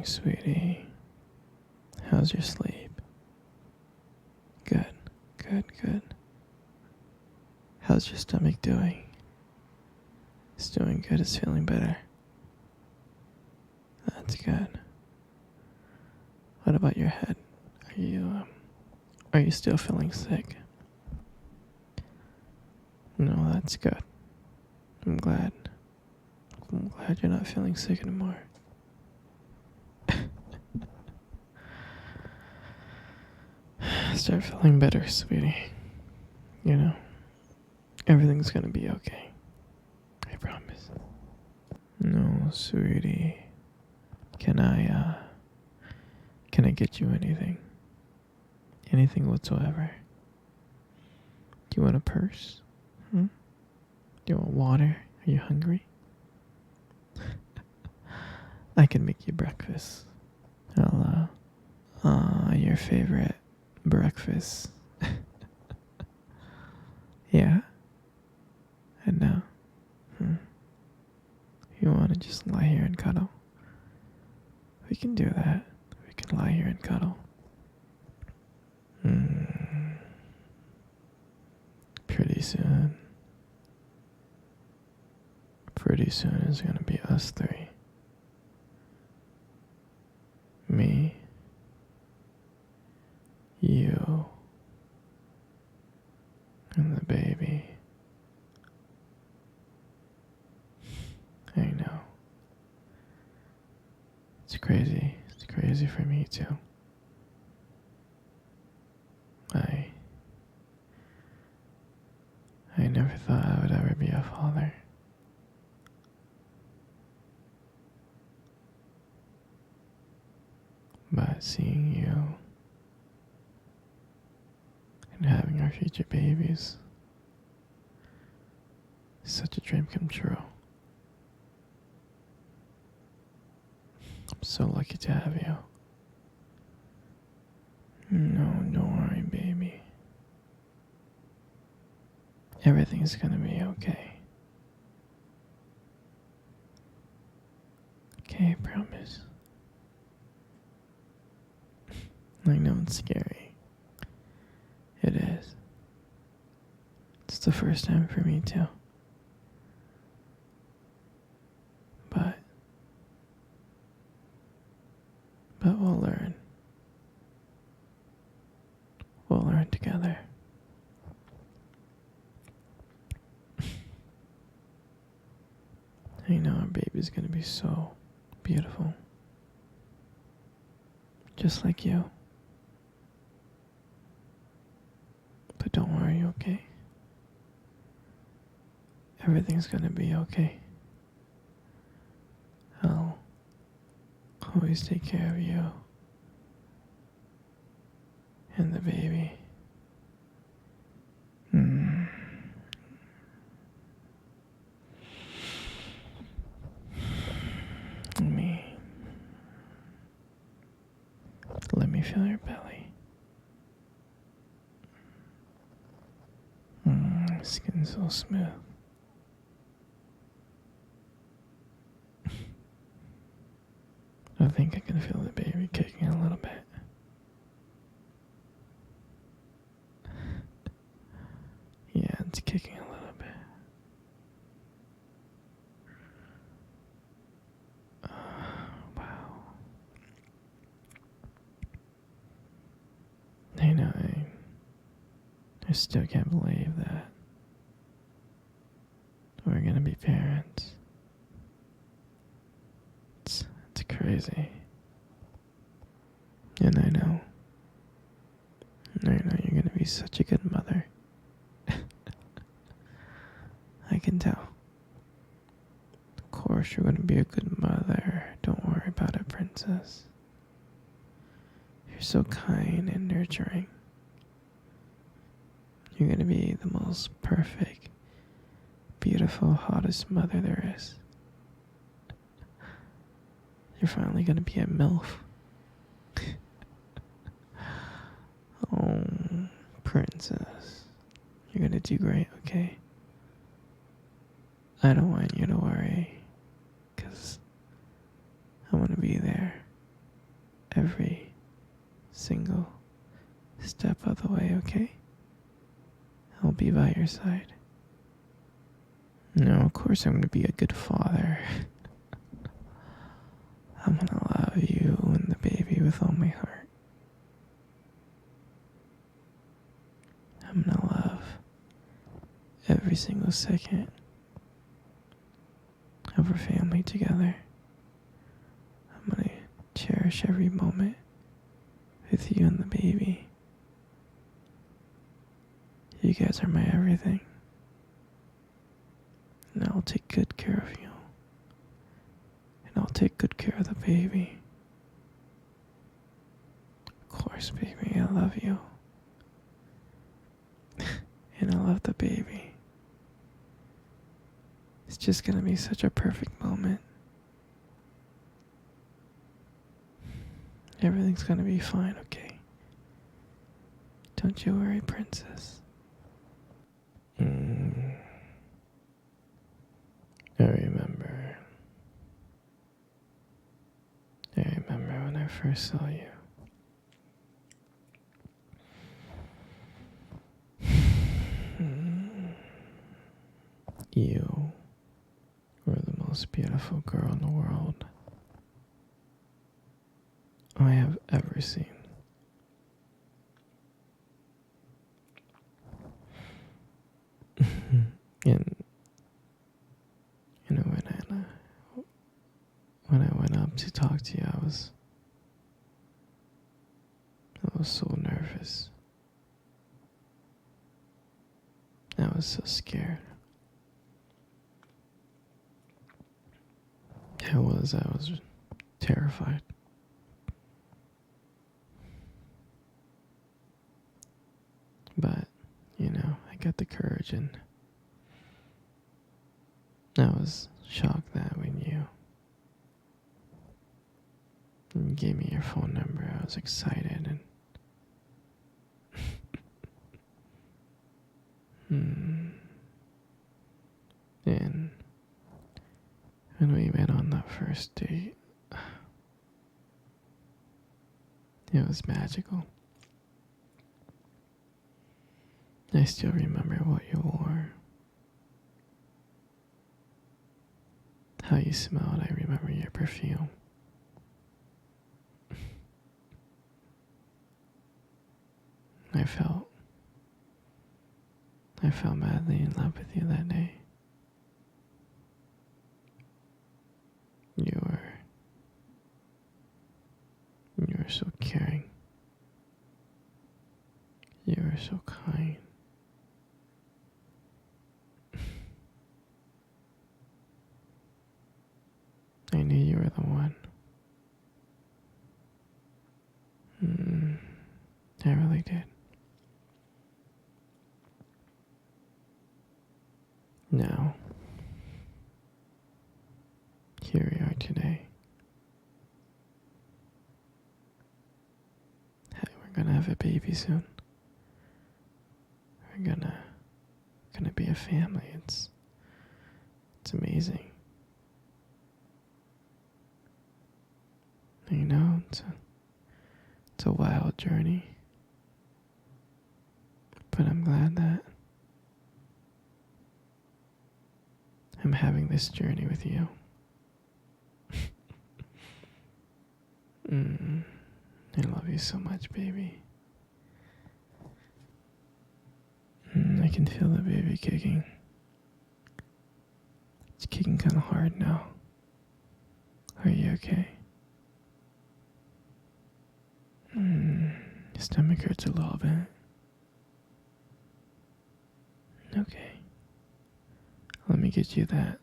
sweetie? How's your sleep? Good, good, good. How's your stomach doing? It's doing good, it's feeling better. That's good. What about your head? Are you still feeling sick? No, that's good. I'm glad. I'm glad you're not feeling sick anymore. Start feeling better, sweetie. You know, everything's gonna be okay. I promise. No, sweetie. Can I get you anything? Anything whatsoever? Do you want a purse? Hmm? Do you want water? Are you hungry? I can make you breakfast. Your favorite breakfast. Yeah? And now? You want to just lie here and cuddle? We can do that. We can lie here and cuddle. Pretty soon. Pretty soon it's gonna be us three. Me. You. And the baby. I know. It's crazy. It's crazy for me too. I never thought I would ever be a father. But seeing you and having our future babies is such a dream come true. I'm so lucky to have you. No, don't worry, baby. Everything's gonna be okay. Okay, I promise. I know it's scary. It is. It's the first time for me too. But we'll learn. We'll learn together. I know our baby's gonna be so beautiful. Just like you. But don't worry, okay? Everything's gonna be okay. I'll always take care of you and the baby. Let me feel your belly. Skin's so smooth. I think I can feel the baby kicking a little bit. Yeah, it's kicking a little bit. Wow. I know, I still can't believe that we're gonna be parents. It's crazy. And I know you're gonna be such a good mother. I can tell. Of course you're gonna be a good mother. Don't worry about it, princess. You're so kind and nurturing. You're gonna be the most perfect, beautiful, hottest mother there is. You're finally gonna be a MILF. Oh, princess. You're gonna do great, okay? I don't want you to worry, 'cause I want to be there. every single step of the way, okay? I'll be by your side. No, of course I'm going to be a good father. I'm going to love you and the baby with all my heart. I'm going to love every single second of our family together. I'm going to cherish every moment with you and the baby. You guys are my everything. And I'll take good care of you. And I'll take good care of the baby. Of course, baby, I love you. And I love the baby. It's just gonna be such a perfect moment. Everything's gonna be fine, okay? Don't you worry, princess. I remember. I remember when I first saw you. You were the most beautiful girl in the world I have ever seen. And you know, when I went up to talk to you, I was so nervous. I was so scared. I was terrified. But, you know, I got the courage, and I was shocked that when you gave me your phone number, I was excited, and when we went on that first date, it was magical. I still remember what you wore, how you smelled. I remember your perfume. I fell madly in love with you that day. You were so caring. You were so kind. I knew you were the one. I really did. Now, here we are today. Hey, we're gonna have a baby soon. We're gonna be a family. It's amazing. You know, it's a wild journey. But I'm glad that I'm having this journey with you. I love you so much, baby. I can feel the baby kicking. It's kicking kind of hard now. Are you okay? Your stomach hurts a little bit. Okay. Let me get you that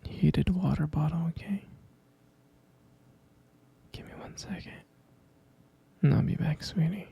heated water bottle, okay? Give me 1 second. And I'll be back, sweetie.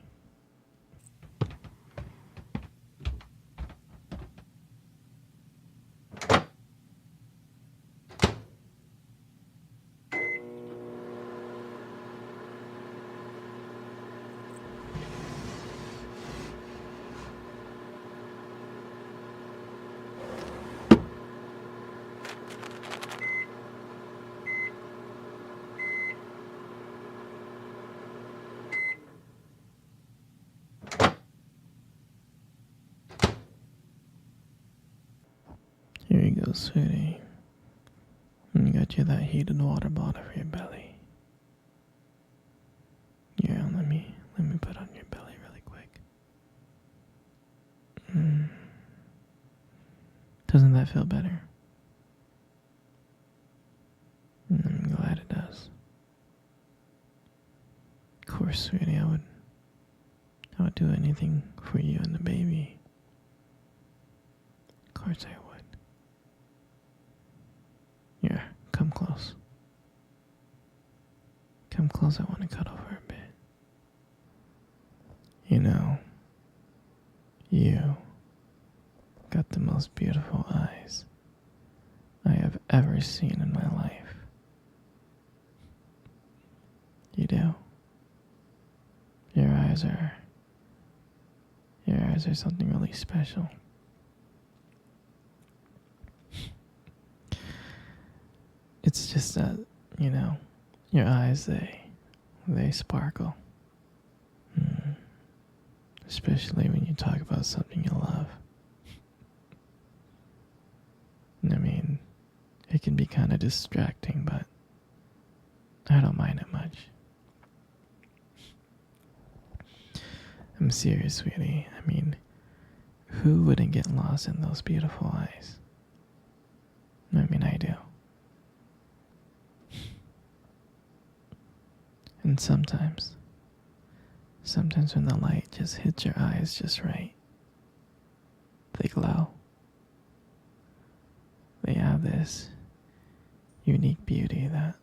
So, sweetie, I got you that heated water bottle for your belly. Yeah, let me put on your belly really quick. Doesn't that feel better? I'm glad it does. Of course, sweetie, I would do anything for you and the baby. Of course I would. Yeah, come close. Come close, I want to cuddle for a bit. You know, you got the most beautiful eyes I have ever seen in my life. You do. Your eyes are something really special. It's just that, your eyes, they sparkle. Especially when you talk about something you love. I mean, it can be kind of distracting, but I don't mind it much. I'm serious, sweetie. I mean, who wouldn't get lost in those beautiful eyes? I mean, I do. And sometimes when the light just hits your eyes just right, they glow. They have this unique beauty that,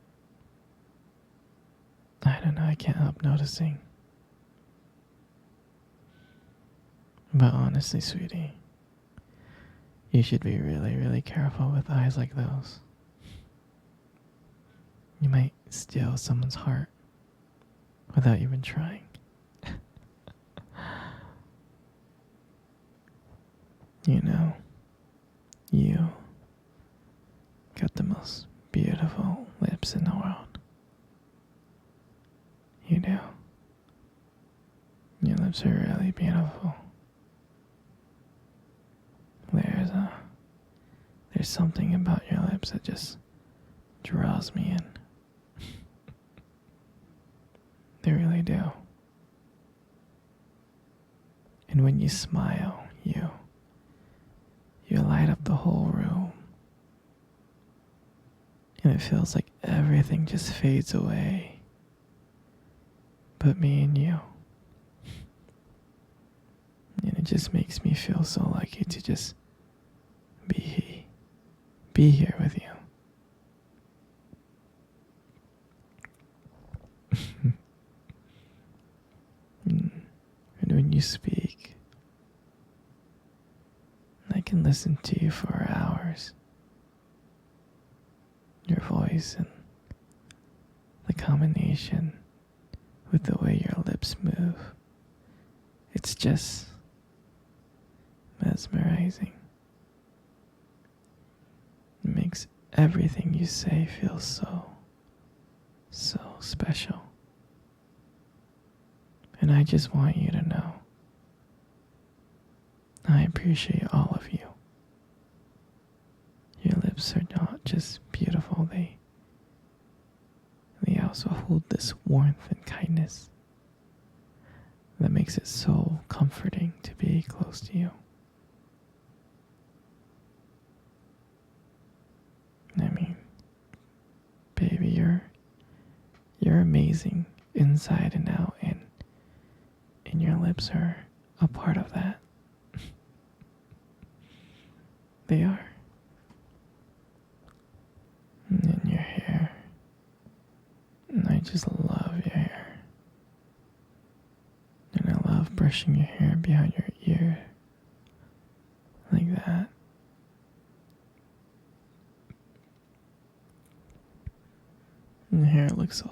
I don't know, I can't help noticing. But honestly, sweetie, you should be really, really careful with eyes like those. You might steal someone's heart without even trying. You know, you got the most beautiful lips in the world. You do. Your lips are really beautiful. There's something about your lips that just draws me in. They really do. And when you smile, you light up the whole room. And it feels like everything just fades away. But me and you. And it just makes me feel so lucky to just be here with you. And when you speak, I can listen to you for hours. Your voice and the combination with the way your lips move. It's just mesmerizing. It makes everything you say feel so special. And I just want you to know I appreciate all of you. Your lips are not just beautiful, they also hold this warmth and kindness that makes it so comforting to be close to you. I mean, baby, you're amazing inside and out, and your lips are a part of that. They are. And then your hair. And I just love your hair. And I love brushing your hair behind your ear. Like that. And the hair looks so